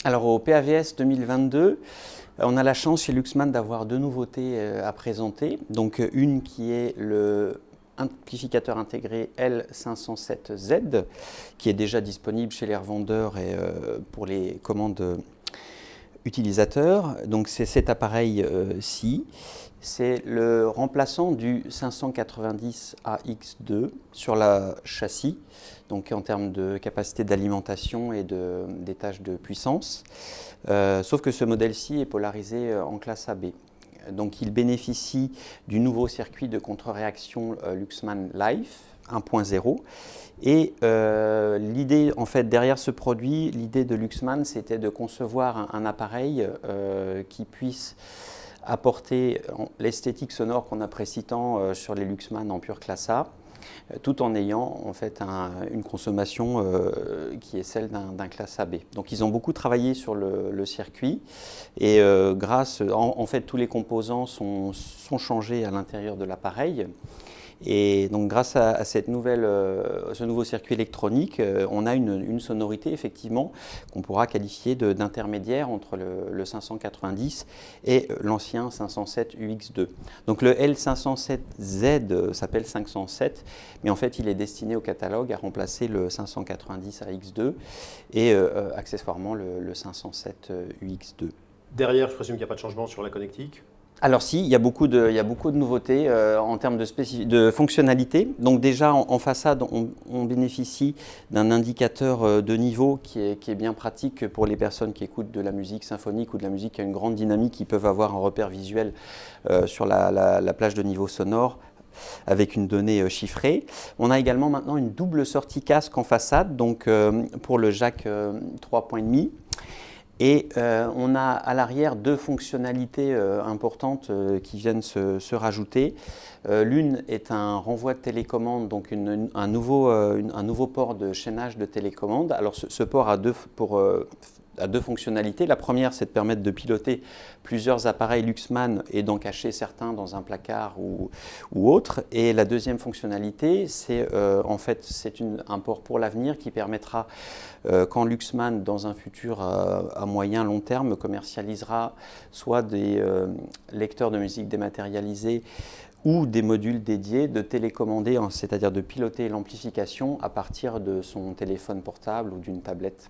Alors au PAVS 2022, on a la chance chez Luxman d'avoir deux nouveautés à présenter. Donc une qui est le amplificateur intégré L507Z, qui est déjà disponible chez les revendeurs et pour les commandes utilisateurs. Donc c'est cet appareil-ci. C'est le remplaçant du 590 AX2 sur la châssis, donc en termes de capacité d'alimentation et des tâches de puissance. Sauf que ce modèle-ci est polarisé en classe AB. Donc il bénéficie du nouveau circuit de contre-réaction Luxman Life 1.0. Et l'idée, en fait, derrière ce produit, l'idée de Luxman, c'était de concevoir un appareil qui puisse apporter l'esthétique sonore qu'on apprécie tant sur les Luxman en pure classe A, tout en ayant en fait une consommation qui est celle d'un classe AB. Donc ils ont beaucoup travaillé sur le circuit et en fait tous les composants sont changés à l'intérieur de l'appareil. Et donc grâce à ce nouveau circuit électronique, on a une sonorité effectivement qu'on pourra qualifier d'intermédiaire entre le 590 et l'ancien 507 UX2. Donc le L507Z s'appelle 507, mais en fait il est destiné au catalogue à remplacer le 590 AX2 et accessoirement le 507 UX2. Derrière, je présume qu'il n'y a pas de changement sur la connectique. Alors si, il y a beaucoup de nouveautés en termes de fonctionnalités. Donc déjà en façade, on bénéficie d'un indicateur de niveau qui est bien pratique pour les personnes qui écoutent de la musique symphonique ou de la musique qui a une grande dynamique, qui peuvent avoir un repère visuel sur la plage de niveau sonore avec une donnée chiffrée. On a également maintenant une double sortie casque en façade, donc pour le jack 3.5. Et on a à l'arrière deux fonctionnalités importantes qui viennent se rajouter. L'une est un renvoi de télécommande, donc un nouveau port de chaînage de télécommande. Alors ce port a deux fonctionnalités. La première, c'est de permettre de piloter plusieurs appareils Luxman et d'en cacher certains dans un placard ou autre. Et la deuxième fonctionnalité, c'est en fait un port pour l'avenir qui permettra, quand Luxman, dans un futur à moyen long terme, commercialisera soit des lecteurs de musique dématérialisés ou des modules dédiés, de télécommander, c'est-à-dire de piloter l'amplification à partir de son téléphone portable ou d'une tablette.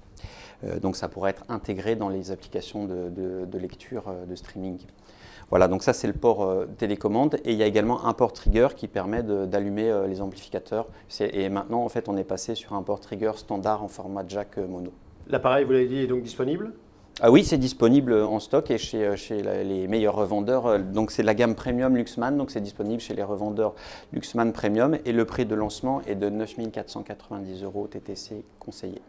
Donc ça pourrait être intégré dans les applications de lecture de streaming. Voilà, donc ça c'est le port télécommande, et il y a également un port trigger qui permet d'allumer les amplificateurs. Et maintenant en fait on est passé sur un port trigger standard en format jack mono. L'appareil, vous l'avez dit, est donc disponible? Ah oui, c'est disponible en stock et chez les meilleurs revendeurs. Donc c'est la gamme Premium Luxman, donc c'est disponible chez les revendeurs Luxman Premium, et le prix de lancement est de 9 490 € TTC conseillé.